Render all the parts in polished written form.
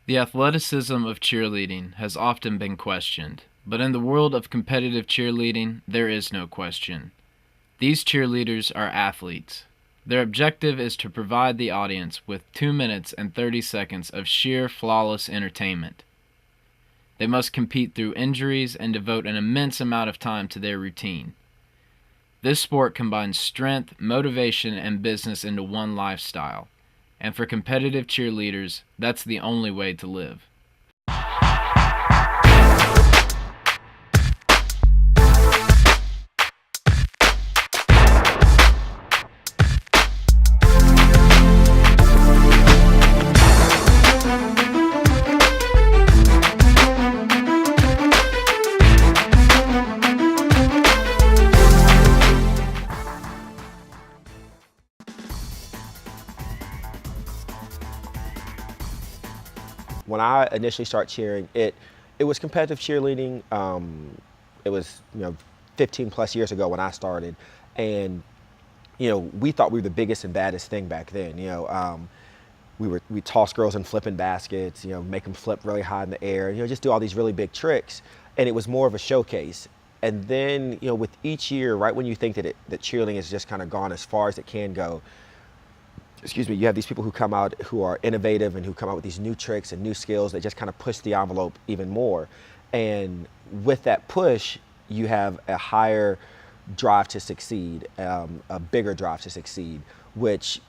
The athleticism of cheerleading has often been questioned, but in the world of competitive cheerleading, there is no question. These cheerleaders are athletes. Their objective is to provide the audience with 2 minutes and 30 seconds of sheer flawless entertainment. They must compete through injuries and devote an immense amount of time to their routine. This sport combines strength, motivation, and business into one lifestyle. And for competitive cheerleaders, that's the only way to live. When I initially started cheering, it was competitive cheerleading. It was 15 plus years ago when I started, and we thought we were the biggest and baddest thing back then. We toss girls in flipping baskets, make them flip really high in the air, just do all these really big tricks, and it was more of a showcase. And then with each year, right when you think that cheerleading has just kind of gone as far as it can go, excuse me, you have these people who come out who are innovative and who come out with these new tricks and new skills that just kind of push the envelope even more. And with that push, you have a higher drive to succeed, a bigger drive to succeed, which,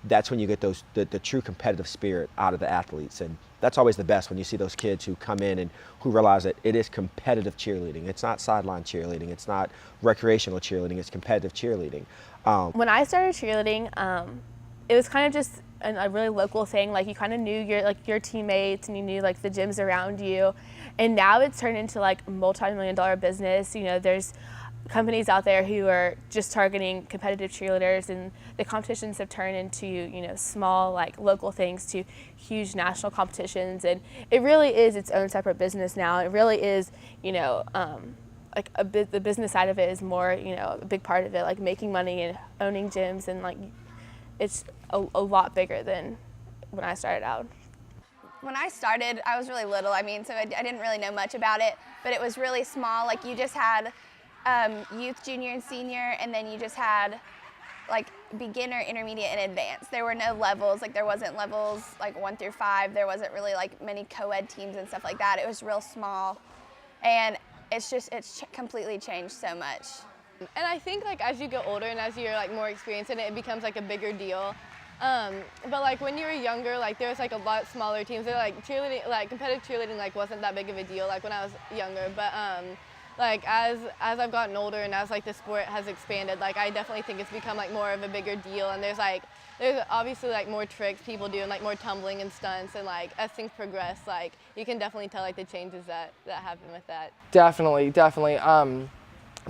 that's when you get the true competitive spirit out of the athletes. And that's always the best when you see those kids who come in and who realize that it is competitive cheerleading. It's not sideline cheerleading. It's not recreational cheerleading. It's competitive cheerleading. When I started cheerleading, it was kind of just a really local thing. Like, you kind of knew your teammates, and you knew the gyms around you. And now it's turned into multi-million-dollar business. There's companies out there who are just targeting competitive cheerleaders, and the competitions have turned into small local things to huge national competitions. And it really is its own separate business now. It really is the business side of it is more a big part of it, making money and owning gyms, and it's a lot bigger than when I started out. When I started, I was really little. So I didn't really know much about it, but it was really small. You just had youth, junior, and senior, and then you just had beginner, intermediate, and advanced. There were no levels. There wasn't levels 1 through 5. There wasn't really many co-ed teams and stuff like that. It was real small, and it's completely changed so much. And I think as you get older and as you're more experienced in it, it becomes a bigger deal. But when you were younger, there was a lot smaller teams. They're cheerleading, competitive cheerleading wasn't that big of a deal when I was younger. But as I've gotten older and as the sport has expanded, I definitely think it's become more of a bigger deal. And there's obviously more tricks people do, and more tumbling and stunts. And as things progress, you can definitely tell the changes that happen with that. Definitely.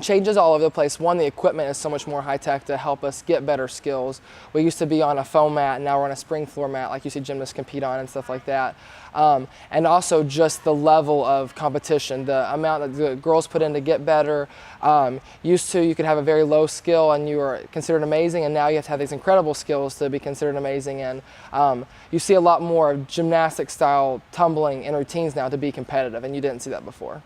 Changes all over the place. One, the equipment is so much more high-tech to help us get better skills. We used to be on a foam mat, and now we're on a spring floor mat like you see gymnasts compete on and stuff like that. And also just the level of competition, the amount that the girls put in to get better. Used to, you could have a very low skill and you were considered amazing, and now you have to have these incredible skills to be considered amazing. And you see a lot more gymnastic-style tumbling in routines now to be competitive, and you didn't see that before.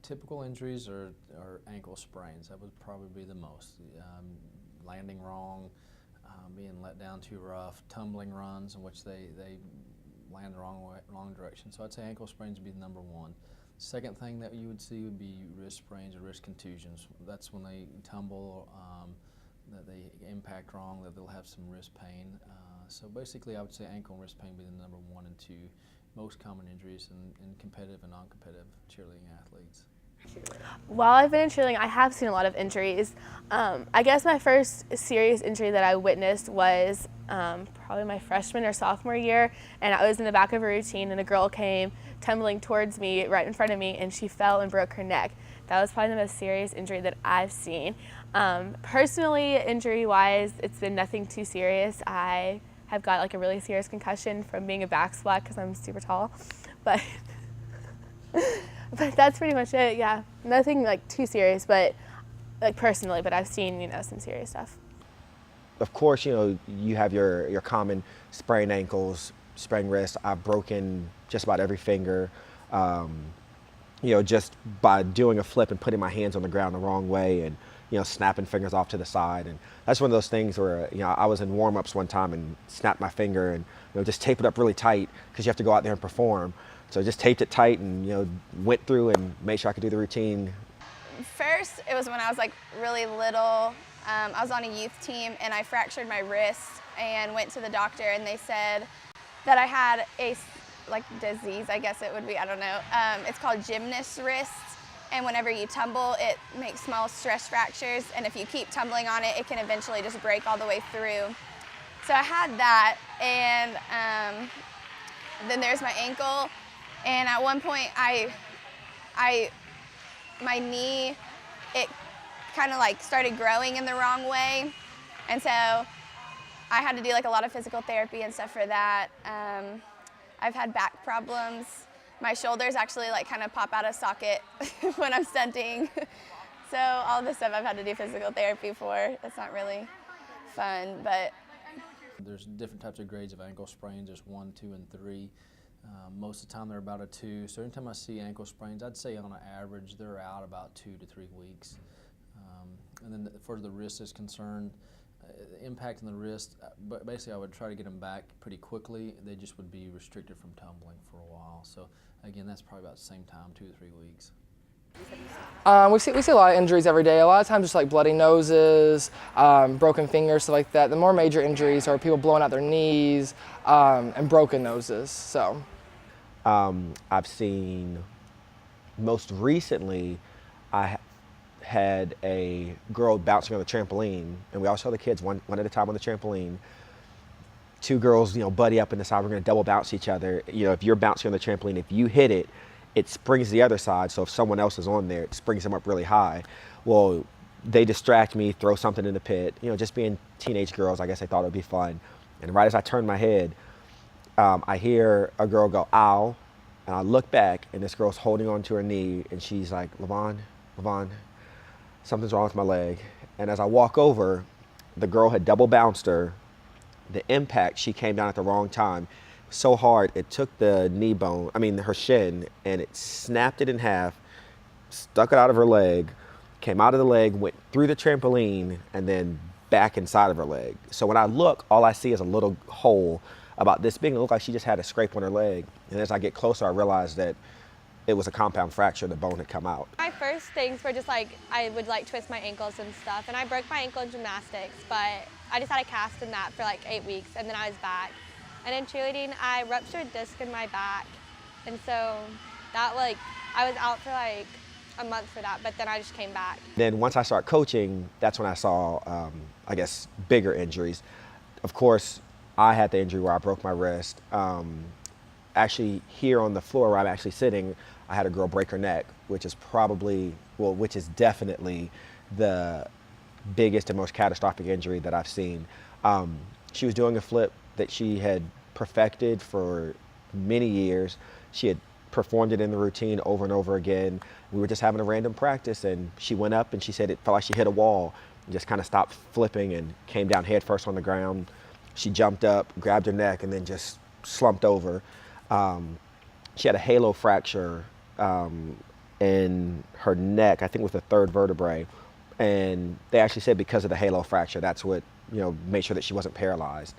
Typical injuries are ankle sprains. That would probably be the most. Landing wrong, being let down too rough, tumbling runs in which they land the wrong direction. So I'd say ankle sprains would be the number one. Second thing that you would see would be wrist sprains or wrist contusions. That's when they tumble, that they impact wrong, that they'll have some wrist pain. So basically I would say ankle and wrist pain would be the number 1 and 2 most common injuries in competitive and non-competitive cheerleading athletes. While I've been in cheerleading, I have seen a lot of injuries. I guess my first serious injury that I witnessed was probably my freshman or sophomore year, and I was in the back of a routine, and a girl came tumbling towards me right in front of me, and she fell and broke her neck. That was probably the most serious injury that I've seen. Personally, injury-wise, it's been nothing too serious. I have got like a really serious concussion from being a back splat because I'm super tall, but but that's pretty much it. Yeah, nothing like too serious, but like personally, but I've seen, you know, some serious stuff. Of course, you know, you have your common sprained ankles, sprained wrists. I've broken just about every finger. You know, just by doing a flip and putting my hands on the ground the wrong way and, you know, snapping fingers off to the side. And that's one of those things where, you know, I was in warm-ups one time and snapped my finger and, you know, just taped it up really tight because you have to go out there and perform. So just taped it tight and, you know, went through and made sure I could do the routine. First, it was when I was like really little. I was on a youth team and I fractured my wrist and went to the doctor and they said that I had a like disease, I guess it would be, I don't know. It's called gymnast wrist, and whenever you tumble, it makes small stress fractures, and if you keep tumbling on it, it can eventually just break all the way through. So I had that, and then there's my ankle, and at one point my knee, it kind of like started growing in the wrong way, and so I had to do like a lot of physical therapy and stuff for that. I've had back problems. My shoulders actually like kind of pop out of socket when I'm stunting. So all this stuff I've had to do physical therapy for. It's not really fun, but. There's different types of grades of ankle sprains. There's 1, 2, and 3. Most of the time they're about a 2. So anytime I see ankle sprains, I'd say on an average they're out about 2 to 3 weeks. And then as far as the wrist is concerned, the impact on the wrist, but basically I would try to get them back pretty quickly. They just would be restricted from tumbling for a while. So again, that's probably about the same time, 2 to 3 weeks. We see a lot of injuries every day. A lot of times just like bloody noses, broken fingers, stuff like that. The more major injuries are people blowing out their knees and broken noses. So I've seen most recently, I had a girl bouncing on the trampoline, and we always tell the kids one at a time on the trampoline. 2 girls, you know, buddy up in the side. We're going to double bounce each other. You know, if you're bouncing on the trampoline, if you hit it, it springs the other side. So if someone else is on there, it springs them up really high. Well, they distract me, throw something in the pit. You know, just being teenage girls, I guess they thought it would be fun. And right as I turn my head, I hear a girl go, "Ow," and I look back, and this girl's holding on to her knee, and she's like, "Levon, something's wrong with my leg." And as I walk over, the girl had double bounced her. The impact, she came down at the wrong time. So hard, it took the knee bone, her shin, and it snapped it in half, stuck it out of her leg, came out of the leg, went through the trampoline, and then back inside of her leg. So when I look, all I see is a little hole about this big. It looked like she just had a scrape on her leg. And as I get closer, I realized that it was a compound fracture. The bone had come out. My first things were just like, I would like twist my ankles and stuff, and I broke my ankle in gymnastics, but I just had a cast in that for like 8 weeks, and then I was back. And in cheerleading, I ruptured a disc in my back, and so that like, I was out for like a month for that, but then I just came back. Then once I started coaching, that's when I saw, I guess, bigger injuries. Of course, I had the injury where I broke my wrist. Actually, here on the floor where I'm actually sitting, I had a girl break her neck, which is definitely the biggest and most catastrophic injury that I've seen. She was doing a flip that she had perfected for many years. She had performed it in the routine over and over again. We were just having a random practice, and she went up and she said it felt like she hit a wall and just kind of stopped flipping and came down head first on the ground. She jumped up, grabbed her neck, and then just slumped over. She had a halo fracture in her neck, I think with the 3rd vertebrae. And they actually said because of the halo fracture, that's what, you know, made sure that she wasn't paralyzed.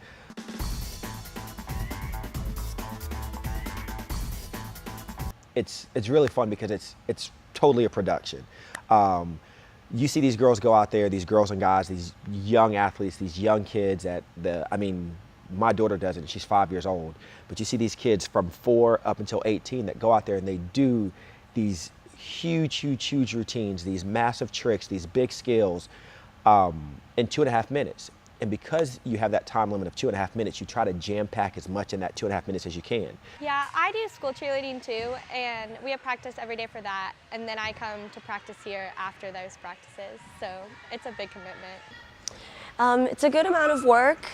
It's really fun because it's totally a production. You see these girls go out there, these girls and guys, these young athletes, these young kids my daughter doesn't, she's 5 years old, but you see these kids from 4 up until 18 that go out there and they do these huge routines, these massive tricks, these big skills in 2.5 minutes. And because you have that time limit of 2.5 minutes, you try to jam pack as much in that 2.5 minutes as you can. Yeah, I do school cheerleading too, and we have practice every day for that, and then I come to practice here after those practices, so it's a big commitment. It's a good amount of work.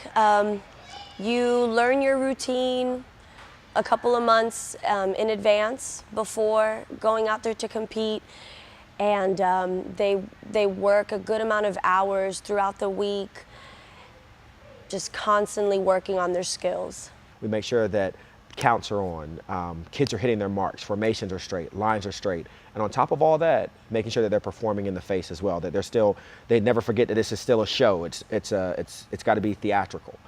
You learn your routine a couple of months in advance before going out there to compete, and they work a good amount of hours throughout the week, just constantly working on their skills. We make sure that counts are on, kids are hitting their marks, formations are straight, lines are straight, and on top of all that, making sure that they're performing in the face as well, that they never forget that this is still a show. It's got to be theatrical.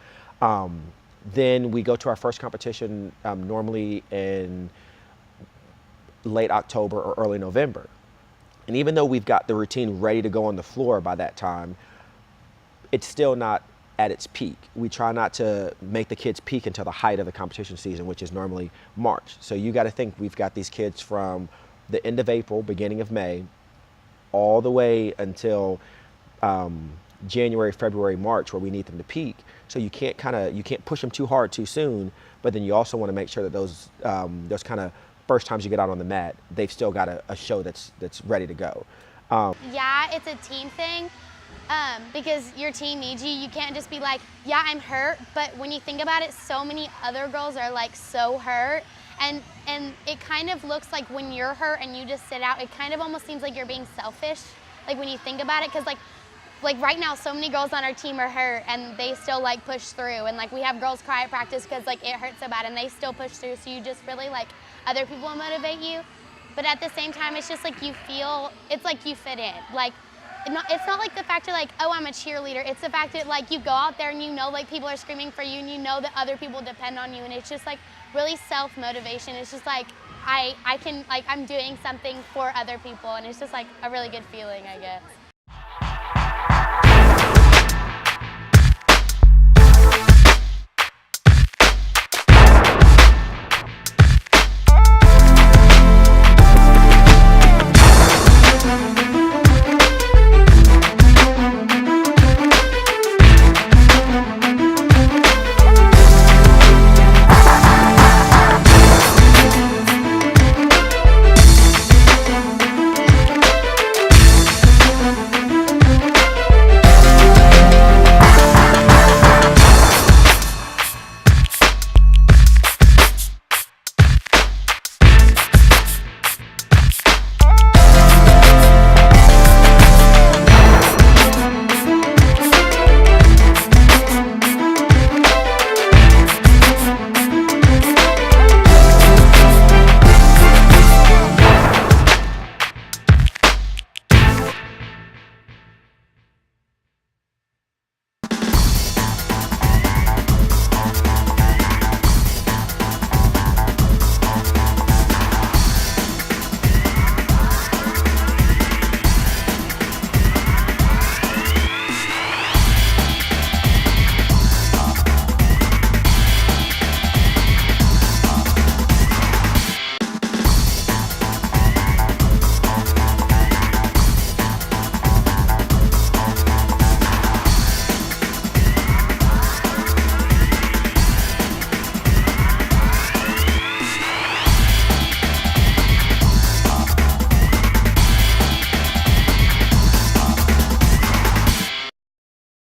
Then we go to our first competition normally in late October or early November. And even though we've got the routine ready to go on the floor by that time, it's still not at its peak. We try not to make the kids peak until the height of the competition season, which is normally March. So you got to think we've got these kids from the end of April, beginning of May, all the way until January, February, March, where we need them to peak. So you can't push them too hard too soon, but then you also want to make sure that those kind of first times you get out on the mat, they've still got a show that's ready to go. Yeah, it's a team thing. Because your team needs you. You can't just be like, yeah, I'm hurt, but when you think about it, so many other girls are like so hurt, and it kind of looks like when you're hurt and you just sit out, it kind of almost seems like you're being selfish, like when you think about it, because like right now, so many girls on our team are hurt and they still like push through, and like we have girls cry at practice because like it hurts so bad and they still push through, so you just really like other people will motivate you, but at the same time, it's just like you feel, it's like you fit in, like. It's not like the fact you're like, oh, I'm a cheerleader. It's the fact that like you go out there and you know like people are screaming for you and you know that other people depend on you, and it's just like really self-motivation. It's just like I can, like I'm doing something for other people, and it's just like a really good feeling, I guess.